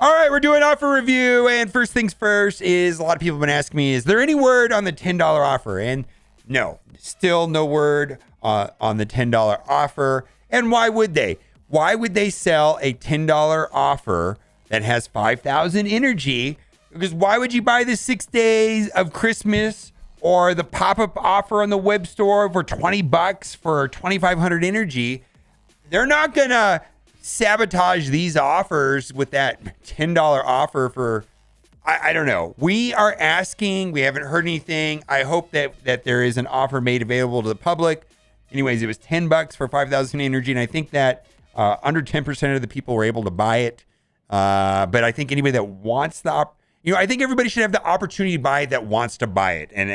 All right, we're doing offer review. And first things first is a lot of people have been asking me, is there any word on the $10 offer? And no, still no word on the $10 offer. And why would they? Why would they sell a $10 offer that has 5,000 energy? Because why would you buy the 6 days of Christmas or the pop-up offer on the web store for $20 for 2,500 energy? They're not going to sabotage these offers with that $10 offer for, I don't know. We are asking. We haven't heard anything. I hope that there is an offer made available to the public. Anyways, it was $10 for 5,000 energy, and I think that under 10% of the people were able to buy it. But I think anybody that wants I think everybody should have the opportunity to buy it that wants to buy it, and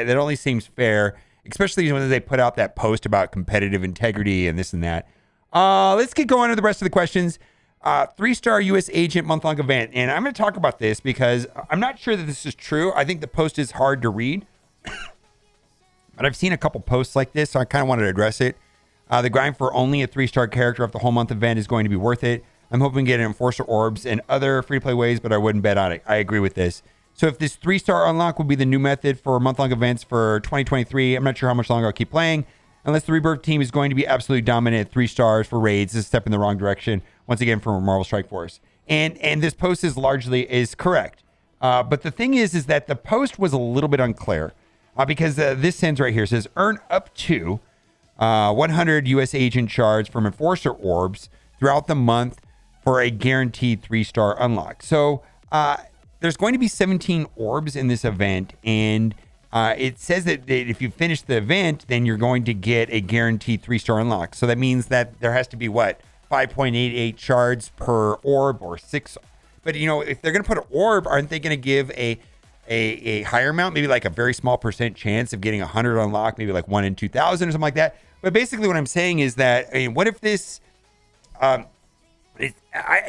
that only seems fair, especially when they put out that post about competitive integrity and this and that. Let's get going to the rest of the questions. 3-star U.S. agent month-long event. And I'm going to talk about this because I'm not sure that this is true. I think the post is hard to read. But I've seen a couple posts like this, so I kind of wanted to address it. The grind for only a 3-star character of the whole month event is going to be worth it. I'm hoping to get Enforcer Orbs and other free-to-play ways, but I wouldn't bet on it. I agree with this. So if this 3-star unlock will be the new method for month-long events for 2023, I'm not sure how much longer I'll keep playing. Unless the Rebirth team is going to be absolutely dominant at 3 stars for raids, this is a step in the wrong direction. Once again, from Marvel Strike Force. And this post is correct. But the thing is that the post was a little bit unclear because this sentence right here says, earn up to 100 U.S. agent shards from Enforcer Orbs throughout the month for a guaranteed 3-star unlock. So there's going to be 17 orbs in this event, and it says that if you finish the event, then you're going to get a guaranteed 3-star unlock. So that means that there has to be 5.88 shards per orb or 6. But if they're going to put an orb, aren't they going to give a higher amount, maybe like a very small percent chance of getting 100 unlocked, maybe like 1 in 2,000 or something like that? But basically what I'm saying is that, what if this, the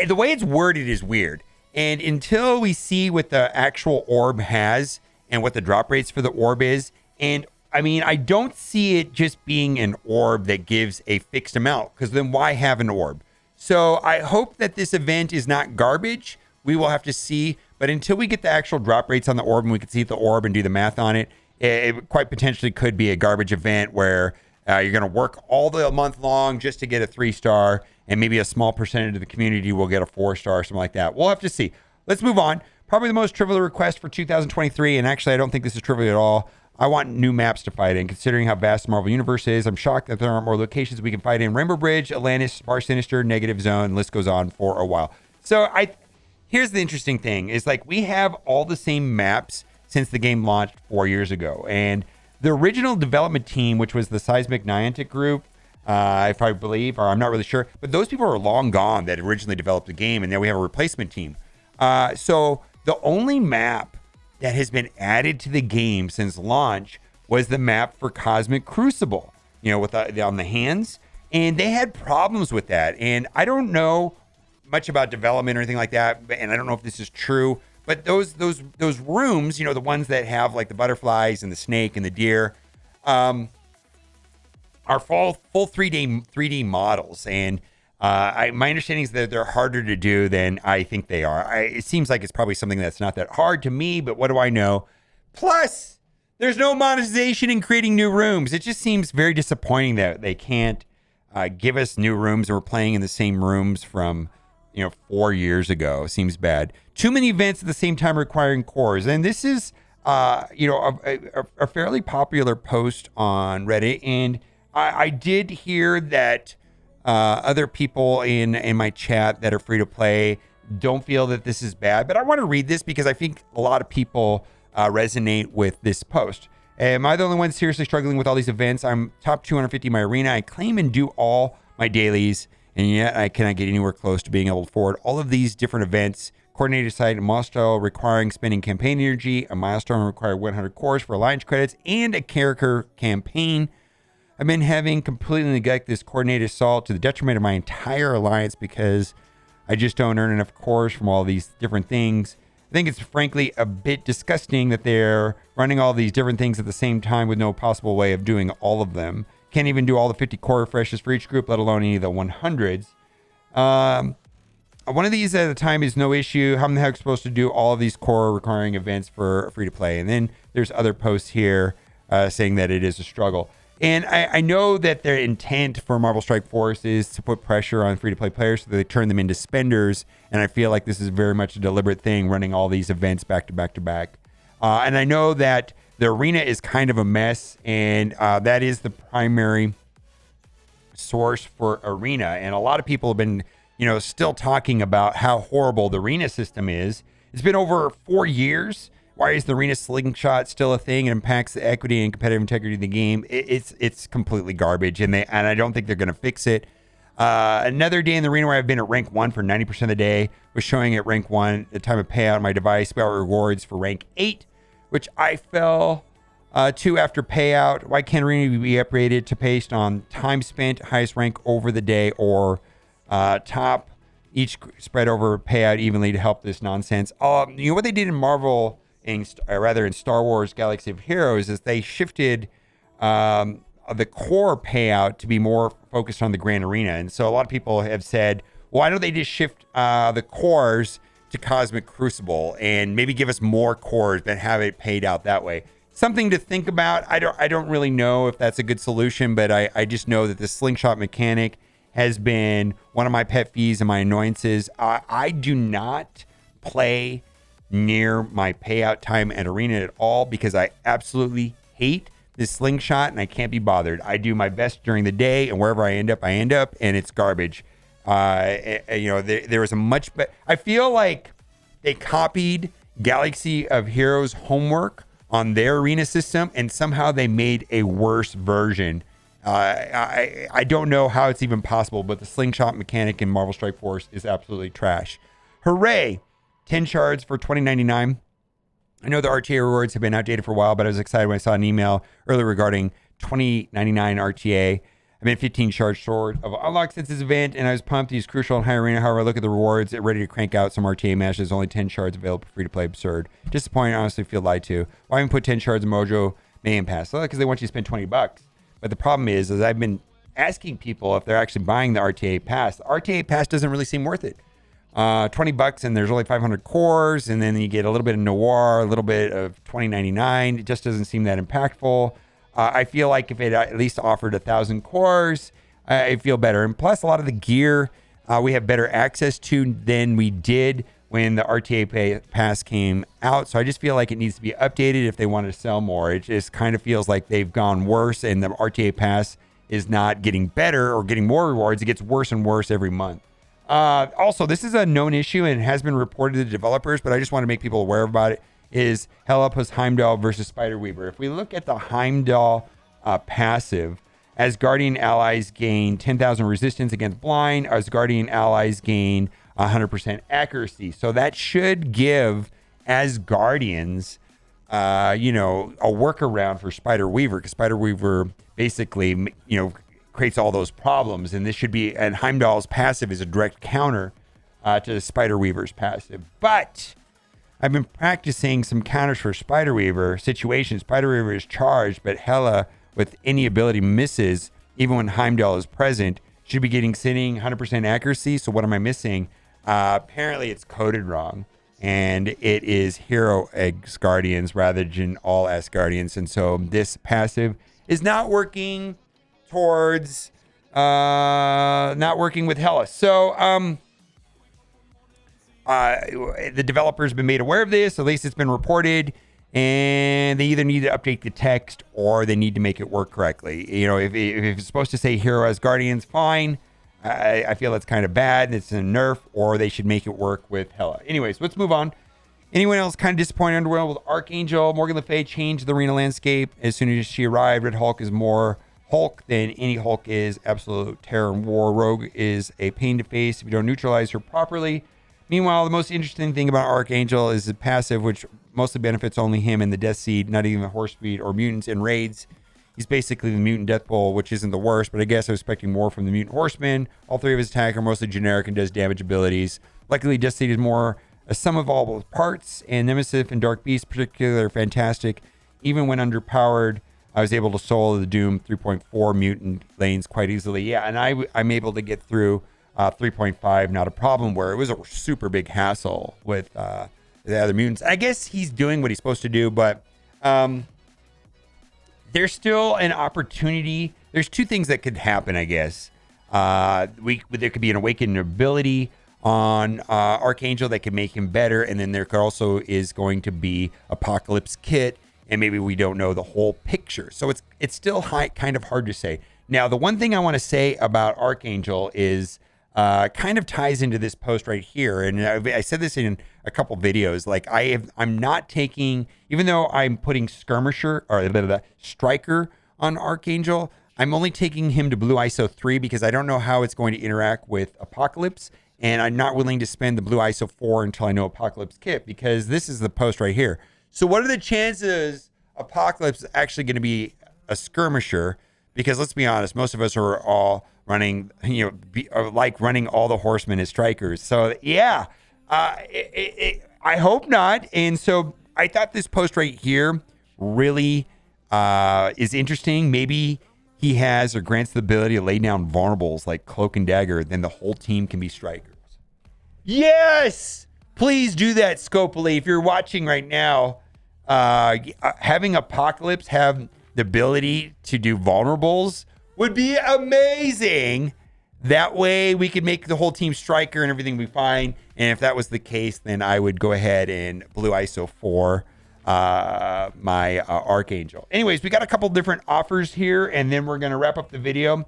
way it's worded is weird. And until we see what the actual orb has, and what the drop rates for the orb is. And I don't see it just being an orb that gives a fixed amount, because then why have an orb? So I hope that this event is not garbage. We will have to see. But until we get the actual drop rates on the orb and we can see the orb and do the math on it, it quite potentially could be a garbage event where you're going to work all the month long just to get a 3-star, and maybe a small percentage of the community will get a 4-star, something like that. We'll have to see. Let's move on. Probably the most trivial request for 2023, and actually I don't think this is trivial at all. I want new maps to fight in. Considering how vast the Marvel Universe is, I'm shocked that there aren't more locations we can fight in. Rainbow Bridge, Atlantis, Spar Sinister, Negative Zone, list goes on for a while. So here's the interesting thing, is we have all the same maps since the game launched 4 years ago. And the original development team, which was the Seismic Niantic group, if I believe, or I'm not really sure, but those people are long gone that originally developed the game, and now we have a replacement team. So the only map that has been added to the game since launch was the map for Cosmic Crucible, with on the hands. And they had problems with that. And I don't know much about development or anything like that, and I don't know if this is true, but those rooms, the ones that have the butterflies and the snake and the deer, are full 3D models. And my understanding is that they're harder to do than I think they are. It seems like it's probably something that's not that hard to me, but what do I know? Plus, there's no monetization in creating new rooms. It just seems very disappointing that they can't give us new rooms, and we're playing in the same rooms from 4 years ago. Seems bad. Too many events at the same time requiring cores, and this is a fairly popular post on Reddit, and I did hear that other people in my chat that are free to play don't feel that this is bad, but I want to read this because I think a lot of people resonate with this post. Am I the only one seriously struggling with all these events? I'm top 250 in my arena. I claim and do all my dailies, and yet I cannot get anywhere close to being able to afford all of these different events. Coordinated site, a milestone requiring spending campaign energy, a milestone requiring 100 cores for alliance credits, and a character campaign. I've been having completely neglect this coordinated assault to the detriment of my entire alliance because I just don't earn enough cores from all these different things. I think it's frankly a bit disgusting that they're running all these different things at the same time with no possible way of doing all of them. Can't even do all the 50 core refreshes for each group, let alone any of the 100s. one of these at a time is no issue. How the heck supposed to do all of these core requiring events for free to play? And then there's other posts here saying that it is a struggle. And I know that their intent for Marvel Strike Force is to put pressure on free to play players so that they turn them into spenders. And I feel like this is very much a deliberate thing, running all these events back to back to back. And I know that the arena is kind of a mess, and that is the primary source for arena. And a lot of people have been, still talking about how horrible the arena system is. It's been over 4 years. Why is the arena slingshot still a thing? It impacts the equity and competitive integrity of the game. It's completely garbage, and I don't think they're going to fix it. Another day in the arena where I've been at rank 1 for 90% of the day was showing at rank 1 the time of payout on my device about rewards for rank 8, which I fell to after payout. Why can't arena be upgraded to based on time spent, highest rank over the day, or top each spread over payout evenly to help this nonsense? What they did in Marvel, in Star Wars Galaxy of Heroes, is they shifted the core payout to be more focused on the grand arena. And so a lot of people have said, why don't they just shift the cores to Cosmic Crucible and maybe give us more cores but have it paid out that way? Something to think about. I don't really know if that's a good solution, but I just know that the slingshot mechanic has been one of my pet peeves and my annoyances. I do not play near my payout time at arena at all because I absolutely hate this slingshot and I can't be bothered. I do my best during the day, and wherever I end up, and it's garbage. There was a much better. I feel like they copied Galaxy of Heroes homework on their arena system, and somehow they made a worse version. I don't know how it's even possible, but the slingshot mechanic in Marvel Strike Force is absolutely trash. Hooray! 10 shards for $20.99. I know the RTA rewards have been outdated for a while, but I was excited when I saw an email earlier regarding $20.99 RTA. I've been 15 shards short of unlock since this event, and I was pumped to use crucial and high arena. However, I look at the rewards, ready to crank out some RTA matches. Only 10 shards available free to play. Absurd. Disappointing. Honestly, feel lied to. Why even put 10 shards in Mojo Mayhem Pass? Well, because they want you to spend $20. But the problem is I've been asking people if they're actually buying the RTA Pass. The RTA Pass doesn't really seem worth it. $20 and there's only 500 cores, and then you get a little bit of Noir, a little bit of $20.99. It just doesn't seem that impactful. I feel like if it at least offered 1,000 cores, I feel better. And plus, a lot of the gear we have better access to than we did when the RTA Pass came out. So I just feel like it needs to be updated if they want to sell more. It just kind of feels like they've gone worse, and the RTA Pass is not getting better or getting more rewards. It gets worse and worse every month. Also, this is a known issue and has been reported to the developers, but I just want to make people aware about it, is Hela plus Heimdall versus Spider-Weaver. If we look at the Heimdall passive, as Guardian allies gain 10,000 resistance against blind, as Guardian allies gain 100% accuracy. So that should give, as Guardians, a workaround for Spider-Weaver, because Spider-Weaver basically, creates all those problems, and this should be, and Heimdall's passive is a direct counter to Spider-Weaver's passive. But I've been practicing some counters for Spider-Weaver situations. Spider-Weaver is charged, but Hela, with any ability, misses even when Heimdall is present. Should be sitting 100% accuracy. So what am I missing? Apparently it's coded wrong, and it is Hero X Guardians rather than all Asgardians, and so this passive is not working towards not working with Hela. So the developers have been made aware of this. At least it's been reported, and they either need to update the text or they need to make it work correctly. If it's supposed to say Hero as Guardians, fine. I feel it's kind of bad. It's a nerf, or they should make it work with Hela. Anyways, let's move on. Anyone else kind of disappointed, underwhelmed with Archangel? Morgan Le Fay changed the arena landscape as soon as she arrived. Red Hulk is more Hulk than any Hulk is. Absolute terror and war. Rogue is a pain to face if you don't neutralize her properly. Meanwhile, the most interesting thing about Archangel is the passive, which mostly benefits only him and the Death Seed, not even the Horse Speed or mutants in raids. He's basically the mutant Death Bowl, which isn't the worst, but I guess I was expecting more from the mutant Horseman. All three of his attacks are mostly generic and does damage abilities. Luckily, Death Seed is more a sum of all parts, and MSF and Dark Beast particularly are fantastic. Even when underpowered, I was able to solo the Doom 3.4 mutant lanes quite easily. Yeah, and I'm able to get through 3.5, not a problem, where it was a super big hassle with the other mutants. I guess he's doing what he's supposed to do, but there's still an opportunity. There's two things that could happen, I guess. There could be an awakened ability on Archangel that could make him better, and then there could also is going to be Apocalypse Kit, and maybe we don't know the whole picture. So it's still kind of hard to say. Now, the one thing I want to say about Archangel is kind of ties into this post right here, and I said this in a couple videos. Like I'm not taking, even though I'm putting Skirmisher or the Striker on Archangel, I'm only taking him to Blue ISO 3 because I don't know how it's going to interact with Apocalypse, and I'm not willing to spend the Blue ISO 4 until I know Apocalypse Kit, because this is the post right here. So what are the chances Apocalypse is actually going to be a Skirmisher? Because let's be honest, most of us are all running, like running all the horsemen as strikers. So yeah, I hope not. And so I thought this post right here really is interesting. Maybe he has or grants the ability to lay down vulnerables like Cloak and Dagger, then the whole team can be strikers. Yes! Please do that, Scopely. If you're watching right now, having Apocalypse have the ability to do vulnerables would be amazing. That way we could make the whole team striker and everything be fine. And if that was the case, then I would go ahead and Blue ISO 4 my Archangel. Anyways, we got a couple different offers here, and then we're going to wrap up the video.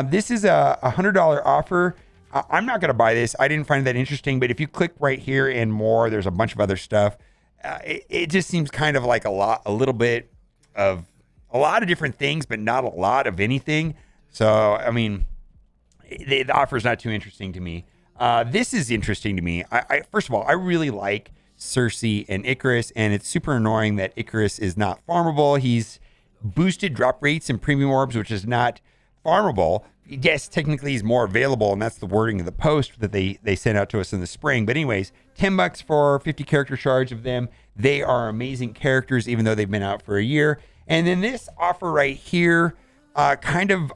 This is a $100 offer. I'm not going to buy this. I didn't find that interesting, but if you click right here and more, there's a bunch of other stuff. It just seems kind of like a lot of different things, but not a lot of anything. So, I mean, the offer is not too interesting to me. This is interesting to me. First of all, I really like Cersei and Icarus, and it's super annoying that Icarus is not farmable. He's boosted drop rates and premium orbs, which is not farmable. Yes, technically he's more available, and that's the wording of the post that they sent out to us in the spring. But anyways, $10 for 50 character charge of them. They are amazing characters, even though they've been out for a year. And then this offer right here kind of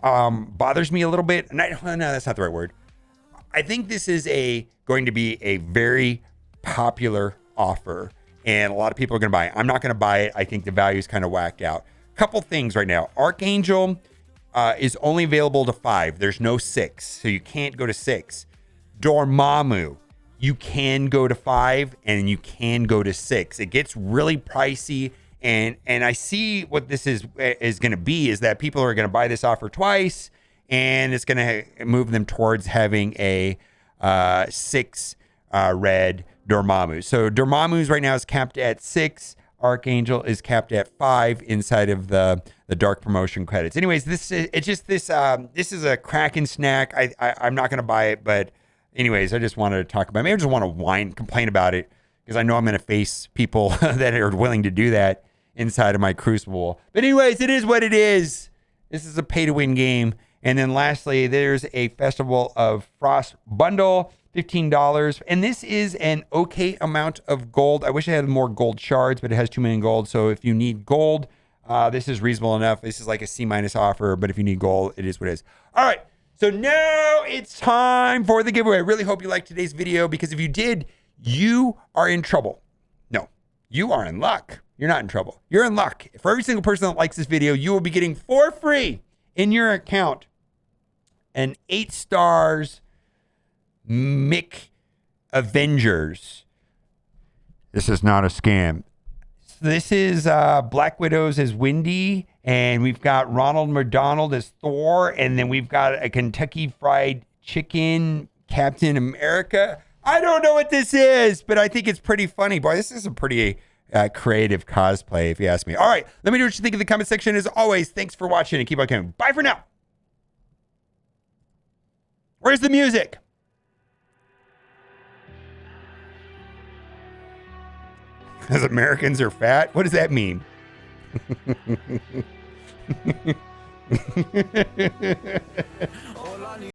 bothers me a little bit. No, that's not the right word. I think this is going to be a very popular offer, and a lot of people are going to buy it. I'm not going to buy it. I think the value is kind of whacked out. Couple things right now. Archangel is only available to 5. There's no 6, so you can't go to 6. Dormammu, you can go to 5, and you can go to 6. It gets really pricey, and I see what this is going to be is that people are going to buy this offer twice, and it's going to move them towards having a 6 red Dormammu. So Dormammu's right now is capped at 6. Archangel is capped at 5 inside of the dark promotion credits. Anyways, this is a cracking snack. I'm not going to buy it, but anyways, I just wanted to talk about it. Maybe I just want to complain about it, because I know I'm going to face people that are willing to do that inside of my Crucible. But anyways, it is what it is. This is a pay-to-win game. And then lastly, there's a Festival of Frost bundle, $15. And this is an okay amount of gold. I wish I had more gold shards, but it has 2 million gold. So if you need gold, this is reasonable enough. This is like a C- offer, but if you need gold, it is what it is. All right. So now it's time for the giveaway. I really hope you liked today's video, because if you did, you are in trouble. No, you are in luck. You're not in trouble. You're in luck. For every single person that likes this video, you will be getting for free in your account an 8 stars Mick Avengers. This is not a scam. This is Black Widows as Wendy, and we've got Ronald McDonald as Thor, and then we've got a Kentucky Fried Chicken Captain America. I don't know what this is, but I think it's pretty funny. Boy, this is a pretty creative cosplay, if you ask me. All right, let me know what you think in the comment section. As always, thanks for watching, and keep on coming. Bye for now. Where's the music? Because Americans are fat? What does that mean?